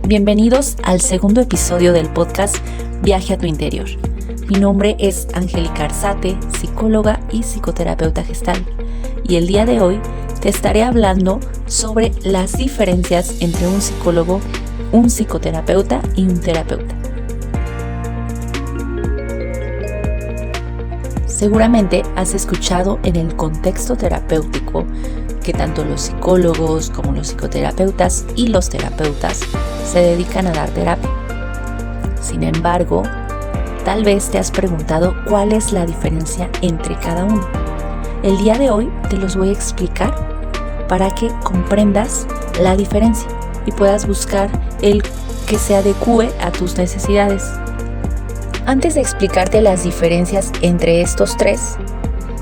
Bienvenidos al segundo episodio del podcast Viaje a tu Interior. Mi nombre es Angélica Arzate, psicóloga y psicoterapeuta gestal. Y el día de hoy te estaré hablando sobre las diferencias entre un psicólogo, un psicoterapeuta y un terapeuta. Seguramente has escuchado en el contexto terapéutico que tanto los psicólogos como los psicoterapeutas y los terapeutas se dedican a dar terapia. Sin embargo, tal vez te has preguntado cuál es la diferencia entre cada uno. El día de hoy te los voy a explicar para que comprendas la diferencia y puedas buscar el que se adecue a tus necesidades. Antes de explicarte las diferencias entre estos tres,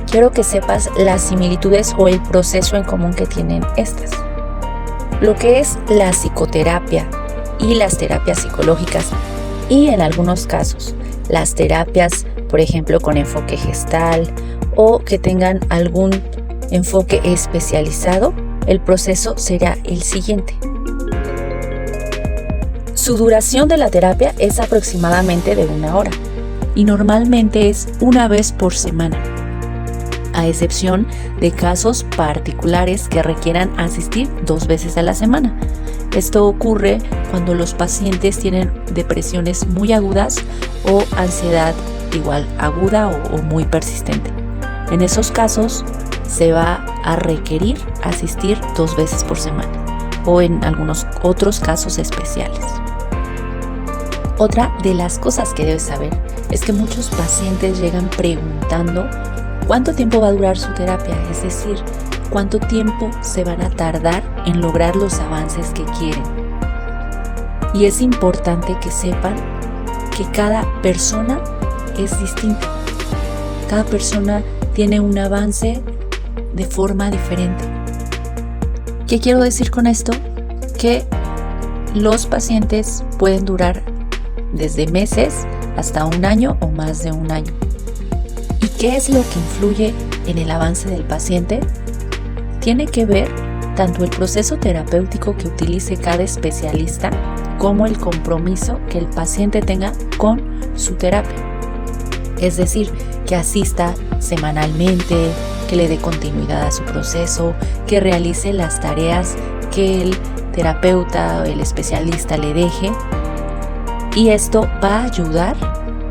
quiero que sepas las similitudes o el proceso en común que tienen estas. Lo que es la psicoterapia y las terapias psicológicas y en algunos casos las terapias, por ejemplo, con enfoque gestal o que tengan algún enfoque especializado, el proceso será el siguiente. Su duración de la terapia es aproximadamente de 1 hora y normalmente es una vez por semana, a excepción de casos particulares que requieran asistir 2 veces a la semana. Esto ocurre cuando los pacientes tienen depresiones muy agudas o ansiedad igual aguda o muy persistente. En esos casos se va a requerir asistir 2 veces por semana o en algunos otros casos especiales. Otra de las cosas que debes saber es que muchos pacientes llegan preguntando ¿cuánto tiempo va a durar su terapia? Es decir, ¿cuánto tiempo se van a tardar en lograr los avances que quieren? Y es importante que sepan que cada persona es distinta. Cada persona tiene un avance de forma diferente. ¿Qué quiero decir con esto? Que los pacientes pueden durar desde meses hasta 1 año o más de 1 año. ¿Y qué es lo que influye en el avance del paciente? Tiene que ver tanto el proceso terapéutico que utilice cada especialista como el compromiso que el paciente tenga con su terapia. Es decir, que asista semanalmente, que le dé continuidad a su proceso, que realice las tareas que el terapeuta o el especialista le deje. Y esto va a ayudar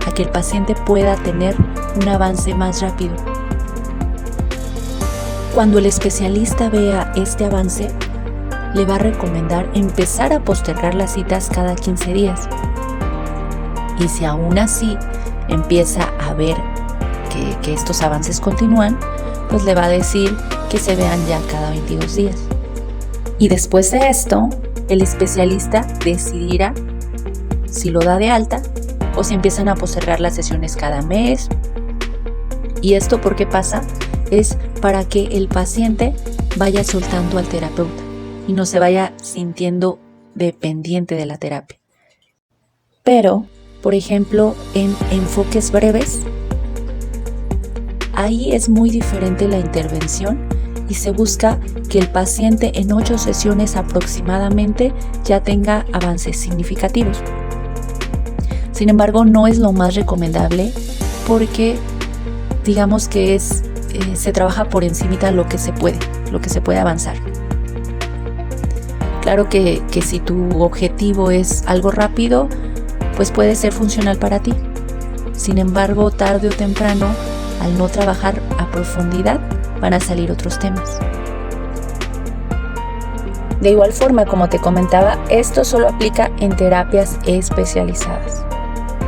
a que el paciente pueda tener un avance más rápido. Cuando el especialista vea este avance, le va a recomendar empezar a postergar las citas cada 15 días. Y si aún así empieza a ver que estos avances continúan, pues le va a decir que se vean ya cada 22 días. Y después de esto, el especialista decidirá si lo da de alta o si empiezan a postergar las sesiones cada mes. ¿Y esto por qué pasa? Es para que el paciente vaya soltando al terapeuta y no se vaya sintiendo dependiente de la terapia. Pero, por ejemplo, en enfoques breves, ahí es muy diferente la intervención y se busca que el paciente en 8 sesiones aproximadamente ya tenga avances significativos. Sin embargo, no es lo más recomendable porque digamos que se trabaja por encimita lo que se puede avanzar. Claro que si tu objetivo es algo rápido, pues puede ser funcional para ti. Sin embargo, tarde o temprano, al no trabajar a profundidad, van a salir otros temas. De igual forma, como te comentaba, esto solo aplica en terapias especializadas,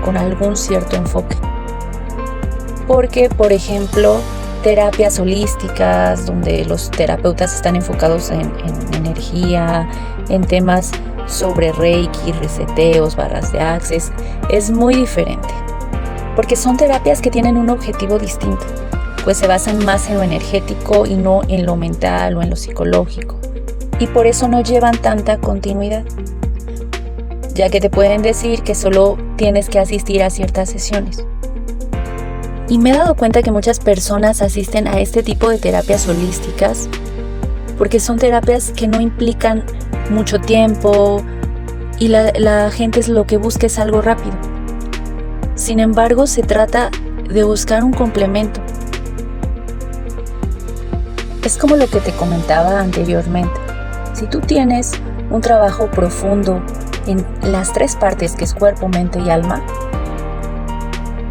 con algún cierto enfoque. Porque, por ejemplo, terapias holísticas, donde los terapeutas están enfocados en energía, en temas sobre Reiki, reseteos, barras de Access, es muy diferente. Porque son terapias que tienen un objetivo distinto, pues se basan más en lo energético y no en lo mental o en lo psicológico. Y por eso no llevan tanta continuidad, ya que te pueden decir que solo tienes que asistir a ciertas sesiones. Y me he dado cuenta que muchas personas asisten a este tipo de terapias holísticas porque son terapias que no implican mucho tiempo, y la gente lo que busca es algo rápido. Sin embargo, se trata de buscar un complemento. Es como lo que te comentaba anteriormente. Si tú tienes un trabajo profundo en las 3 partes, que es cuerpo, mente y alma,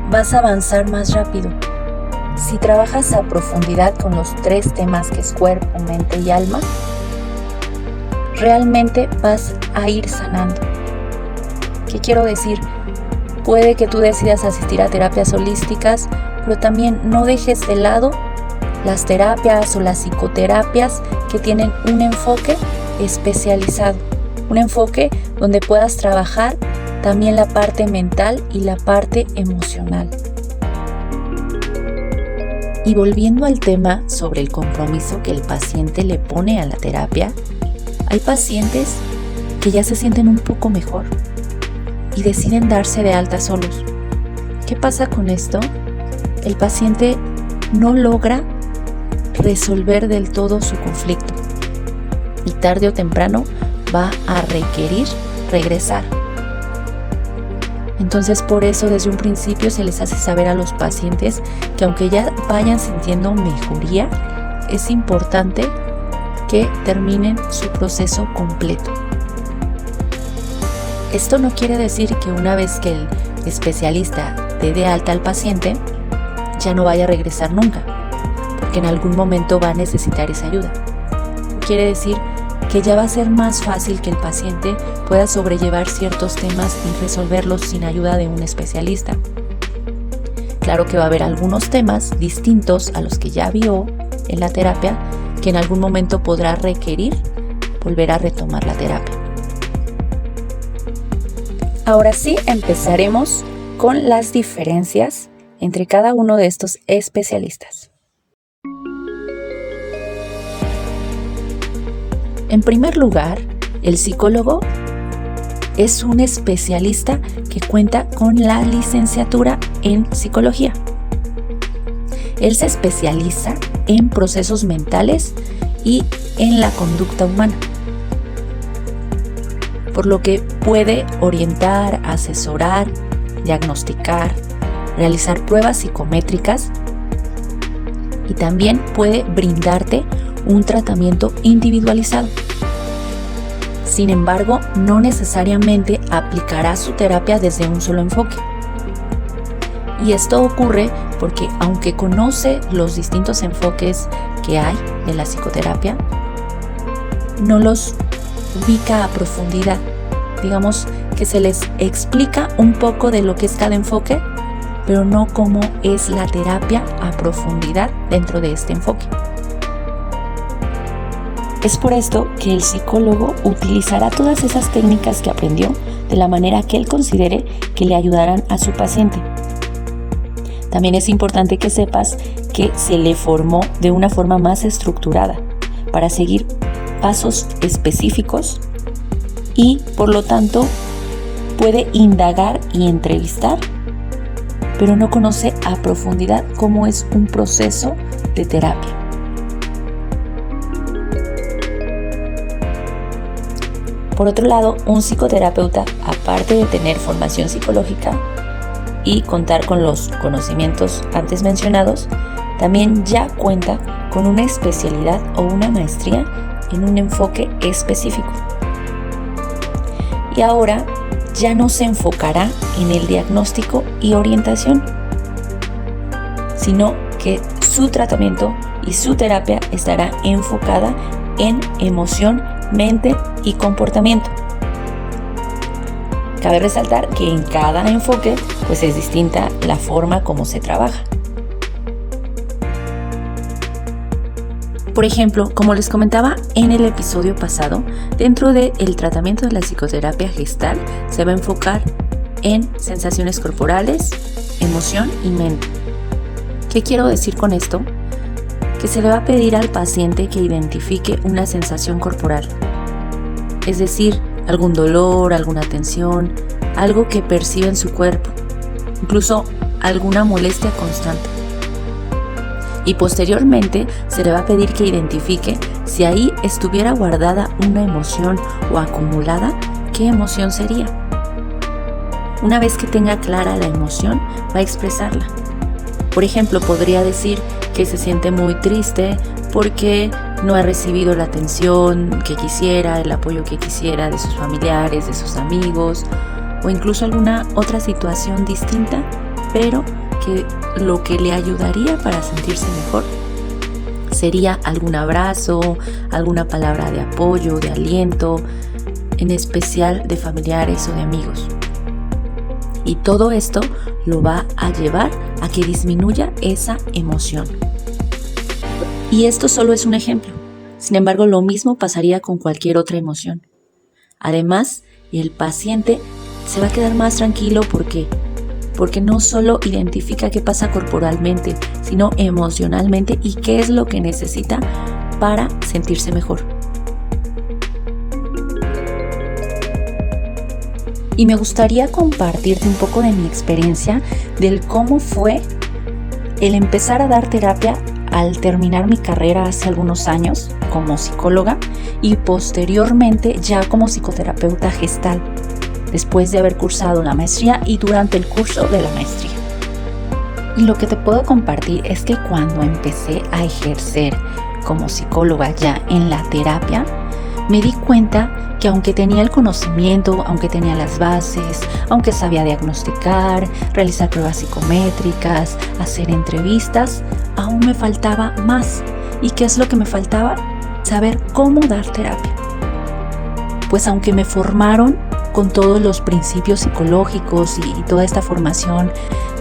vas a avanzar más rápido. Si trabajas a profundidad con los 3 temas, que es cuerpo, mente y alma, realmente vas a ir sanando. ¿Qué quiero decir? Puede que tú decidas asistir a terapias holísticas, pero también no dejes de lado las terapias o las psicoterapias que tienen un enfoque especializado, un enfoque donde puedas trabajar también la parte mental y la parte emocional. Y volviendo al tema sobre el compromiso que el paciente le pone a la terapia, hay pacientes que ya se sienten un poco mejor y deciden darse de alta solos. ¿Qué pasa con esto? El paciente no logra resolver del todo su conflicto y tarde o temprano va a requerir regresar. Entonces, por eso desde un principio se les hace saber a los pacientes que aunque ya vayan sintiendo mejoría, es importante que terminen su proceso completo. Esto no quiere decir que una vez que el especialista dé alta al paciente, ya no vaya a regresar nunca, porque en algún momento va a necesitar esa ayuda. Quiere decir que ya va a ser más fácil que el paciente pueda sobrellevar ciertos temas y resolverlos sin ayuda de un especialista. Claro que va a haber algunos temas distintos a los que ya vio en la terapia que en algún momento podrá requerir volver a retomar la terapia. Ahora sí, empezaremos con las diferencias entre cada uno de estos especialistas. En primer lugar, el psicólogo es un especialista que cuenta con la licenciatura en psicología. Él se especializa en procesos mentales y en la conducta humana, por lo que puede orientar, asesorar, diagnosticar, realizar pruebas psicométricas y también puede brindarte un tratamiento individualizado. Sin embargo, no necesariamente aplicará su terapia desde un solo enfoque. Y esto ocurre porque aunque conoce los distintos enfoques que hay de la psicoterapia, no los ubica a profundidad. Digamos que se les explica un poco de lo que es cada enfoque, pero no cómo es la terapia a profundidad dentro de este enfoque. Es por esto que el psicólogo utilizará todas esas técnicas que aprendió de la manera que él considere que le ayudarán a su paciente. También es importante que sepas que se le formó de una forma más estructurada para seguir pasos específicos y, por lo tanto, puede indagar y entrevistar, pero no conoce a profundidad cómo es un proceso de terapia. Por otro lado, un psicoterapeuta, aparte de tener formación psicológica y contar con los conocimientos antes mencionados, también ya cuenta con una especialidad o una maestría en un enfoque específico. Y ahora ya no se enfocará en el diagnóstico y orientación, sino que su tratamiento y su terapia estará enfocada en emoción, mente y comportamiento. Cabe resaltar que en cada enfoque pues es distinta la forma como se trabaja. Por ejemplo, como les comentaba en el episodio pasado, dentro del tratamiento de la psicoterapia gestal se va a enfocar en sensaciones corporales, emoción y mente. ¿Qué quiero decir con esto? Que se le va a pedir al paciente que identifique una sensación corporal, es decir, algún dolor, alguna tensión, algo que percibe en su cuerpo, incluso alguna molestia constante. Y posteriormente se le va a pedir que identifique si ahí estuviera guardada una emoción o acumulada ¿qué emoción sería? Una vez que tenga clara la emoción, va a expresarla. Por ejemplo, podría decir que se siente muy triste porque no ha recibido la atención que quisiera, el apoyo que quisiera de sus familiares, de sus amigos, o incluso alguna otra situación distinta, pero que lo que le ayudaría para sentirse mejor sería algún abrazo, alguna palabra de apoyo, de aliento, en especial de familiares o de amigos. Y todo esto lo va a llevar a que disminuya esa emoción. Y esto solo es un ejemplo. Sin embargo, lo mismo pasaría con cualquier otra emoción. Además, el paciente se va a quedar más tranquilo porque no solo identifica qué pasa corporalmente, sino emocionalmente y qué es lo que necesita para sentirse mejor. Y me gustaría compartirte un poco de mi experiencia del cómo fue el empezar a dar terapia al terminar mi carrera hace algunos años como psicóloga y posteriormente ya como psicoterapeuta gestal, después de haber cursado la maestría y durante el curso de la maestría. Y lo que te puedo compartir es que cuando empecé a ejercer como psicóloga ya en la terapia, me di cuenta que aunque tenía el conocimiento, aunque tenía las bases, aunque sabía diagnosticar, realizar pruebas psicométricas, hacer entrevistas, aún me faltaba más. ¿Y qué es lo que me faltaba? Saber cómo dar terapia. Pues aunque me formaron con todos los principios psicológicos y toda esta formación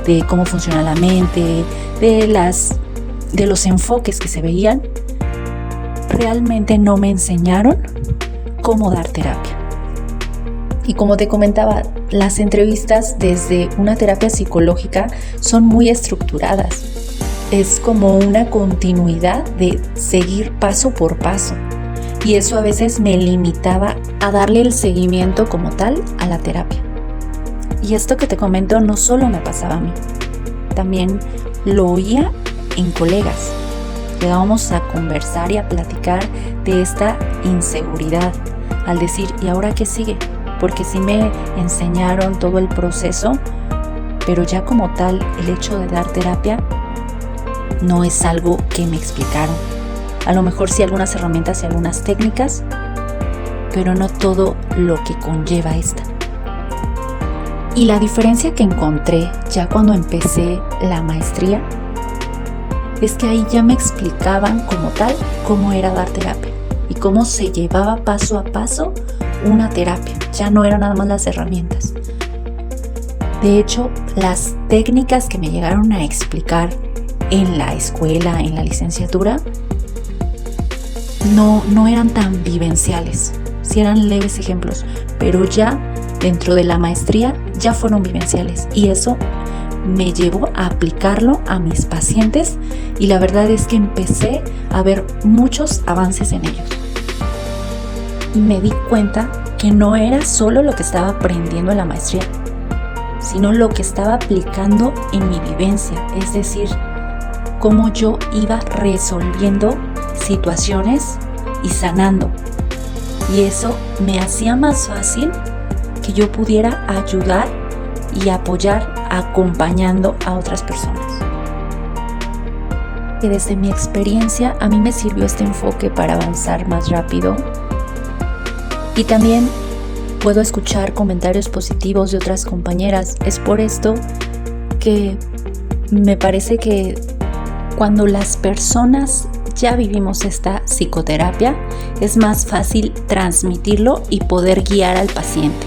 de cómo funciona la mente, de los enfoques que se veían, realmente no me enseñaron cómo dar terapia. Y como te comentaba, las entrevistas desde una terapia psicológica son muy estructuradas. Es como una continuidad de seguir paso por paso. Y eso a veces me limitaba a darle el seguimiento como tal a la terapia. Y esto que te comento no solo me pasaba a mí, también lo oía en colegas. Llegábamos a conversar y a platicar de esta inseguridad, al decir, ¿y ahora qué sigue? Porque sí me enseñaron todo el proceso, pero ya como tal, el hecho de dar terapia no es algo que me explicaron. A lo mejor sí algunas herramientas y algunas técnicas, pero no todo lo que conlleva esta. Y la diferencia que encontré ya cuando empecé la maestría es que ahí ya me explicaban como tal cómo era dar terapia y cómo se llevaba paso a paso una terapia. Ya no eran nada más las herramientas. De hecho, las técnicas que me llegaron a explicar en la escuela, en la licenciatura, no eran tan vivenciales. Sí eran leves ejemplos, pero ya dentro de la maestría ya fueron vivenciales y eso me llevó a aplicarlo a mis pacientes y la verdad es que empecé a ver muchos avances en ellos. Y me di cuenta que no era solo lo que estaba aprendiendo en la maestría, sino lo que estaba aplicando en mi vivencia, es decir, cómo yo iba resolviendo situaciones y sanando. Y eso me hacía más fácil que yo pudiera ayudar y apoyar acompañando a otras personas. Que desde mi experiencia a mí me sirvió este enfoque para avanzar más rápido y también puedo escuchar comentarios positivos de otras compañeras. Es por esto que me parece que cuando las personas ya vivimos esta psicoterapia, es más fácil transmitirlo y poder guiar al paciente.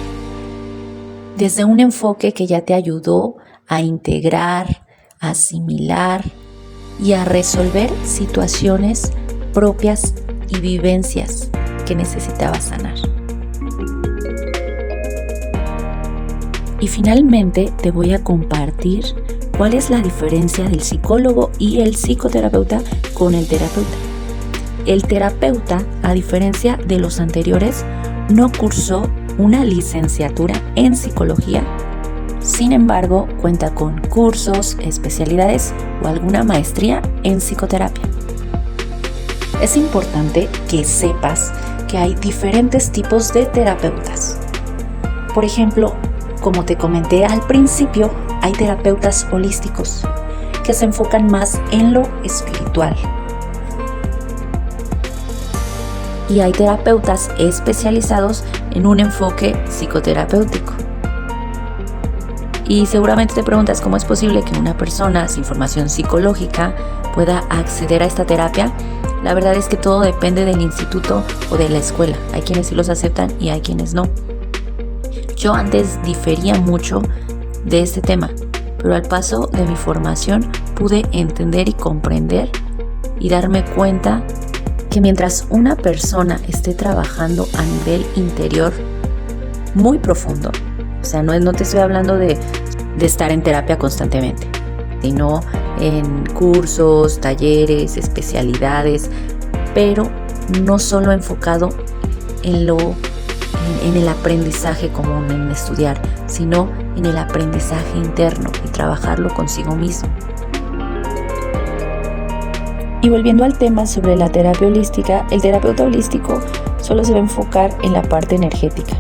Desde un enfoque que ya te ayudó a integrar, a asimilar y a resolver situaciones propias y vivencias que necesitabas sanar. Y finalmente te voy a compartir cuál es la diferencia del psicólogo y el psicoterapeuta con el terapeuta. El terapeuta, a diferencia de los anteriores, no cursó una licenciatura en psicología. Sin embargo, cuenta con cursos, especialidades o alguna maestría en psicoterapia. Es importante que sepas que hay diferentes tipos de terapeutas. Por ejemplo, como te comenté al principio, hay terapeutas holísticos que se enfocan más en lo espiritual. Y hay terapeutas especializados en un enfoque psicoterapéutico. Y seguramente te preguntas cómo es posible que una persona sin formación psicológica pueda acceder a esta terapia. La verdad es que todo depende del instituto o de la escuela. Hay quienes sí los aceptan y hay quienes no. Yo antes difería mucho de este tema, pero al paso de mi formación pude entender y comprender y darme cuenta que mientras una persona esté trabajando a nivel interior muy profundo, o sea, no te estoy hablando de estar en terapia constantemente, sino en cursos, talleres, especialidades, pero no solo enfocado en el aprendizaje común, en estudiar, sino en el aprendizaje interno y trabajarlo consigo mismo. Y volviendo al tema sobre la terapia holística, el terapeuta holístico solo se va a enfocar en la parte energética,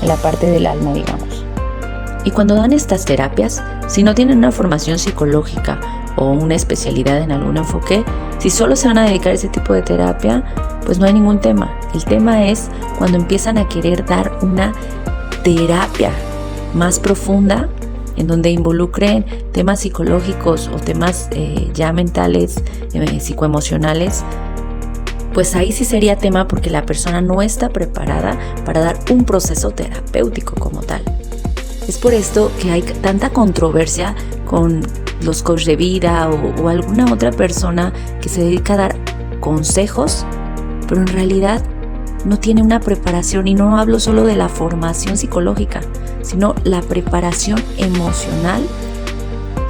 en la parte del alma, digamos. Y cuando dan estas terapias, si no tienen una formación psicológica o una especialidad en algún enfoque, si solo se van a dedicar a ese tipo de terapia, pues no hay ningún tema. El tema es cuando empiezan a querer dar una terapia más profunda, en donde involucren temas psicológicos o temas ya mentales, psicoemocionales, pues ahí sí sería tema porque la persona no está preparada para dar un proceso terapéutico como tal. Es por esto que hay tanta controversia con los coaches de vida o alguna otra persona que se dedica a dar consejos, pero en realidad no tiene una preparación, y no hablo solo de la formación psicológica, sino la preparación emocional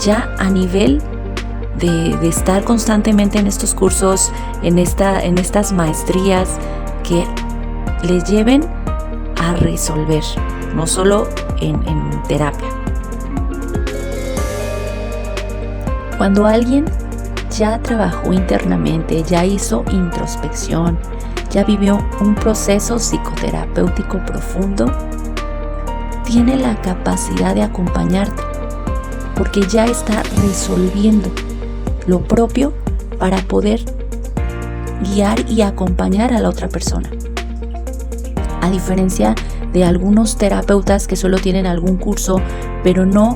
ya a nivel de estar constantemente en estos cursos, en estas maestrías que les lleven a resolver, no solo en terapia. Cuando alguien ya trabajó internamente, ya hizo introspección, ya vivió un proceso psicoterapéutico profundo, tiene la capacidad de acompañarte, porque ya está resolviendo lo propio para poder guiar y acompañar a la otra persona. A diferencia de algunos terapeutas que solo tienen algún curso, pero no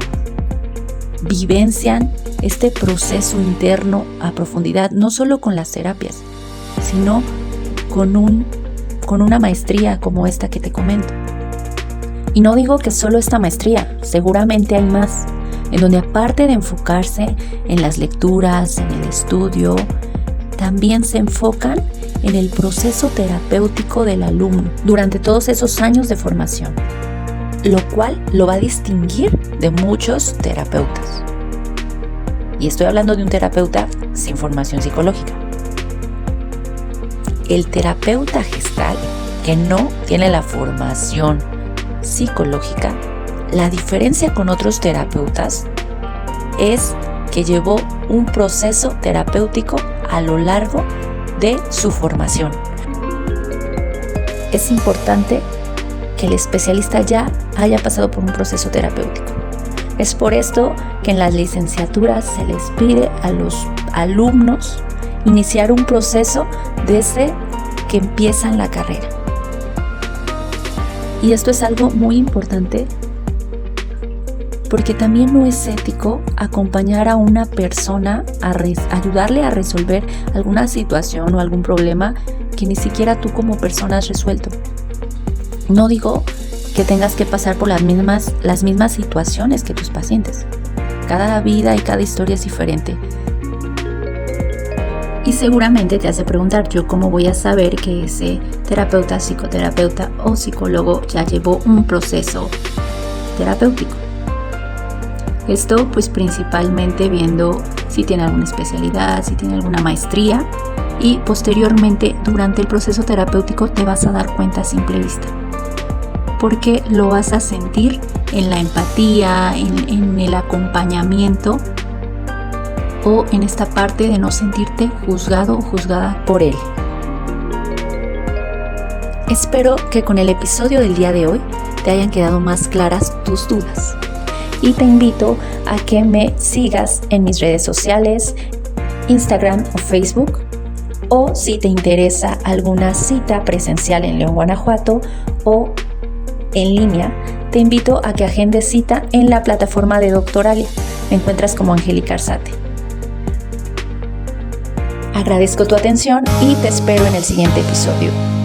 vivencian este proceso interno a profundidad, no solo con las terapias, sino con una maestría como esta que te comento. Y no digo que solo esta maestría, seguramente hay más, en donde aparte de enfocarse en las lecturas, en el estudio, también se enfocan en el proceso terapéutico del alumno durante todos esos años de formación, lo cual lo va a distinguir de muchos terapeutas. Y estoy hablando de un terapeuta sin formación psicológica. El terapeuta gestal que no tiene la formación psicológica, la diferencia con otros terapeutas es que llevó un proceso terapéutico a lo largo de su formación. Es importante que el especialista ya haya pasado por un proceso terapéutico. Es por esto que en las licenciaturas se les pide a los alumnos iniciar un proceso desde que empiezan la carrera. Y esto es algo muy importante porque también no es ético acompañar a una persona ayudarle a resolver alguna situación o algún problema que ni siquiera tú como persona has resuelto. No digo que tengas que pasar por las mismas situaciones que tus pacientes. Cada vida y cada historia es diferente. Y seguramente te hace preguntar, ¿yo cómo voy a saber que ese terapeuta, psicoterapeuta o psicólogo ya llevó un proceso terapéutico? Esto pues principalmente viendo si tiene alguna especialidad, si tiene alguna maestría, y posteriormente durante el proceso terapéutico te vas a dar cuenta a simple vista, porque lo vas a sentir en la empatía, en el acompañamiento, o en esta parte de no sentirte juzgado o juzgada por él. Espero que con el episodio del día de hoy te hayan quedado más claras tus dudas. Y te invito a que me sigas en mis redes sociales, Instagram o Facebook, o si te interesa alguna cita presencial en León, Guanajuato o en línea, te invito a que agendes cita en la plataforma de Doctoralia. Me encuentras como Angélica Arzate. Agradezco tu atención y te espero en el siguiente episodio.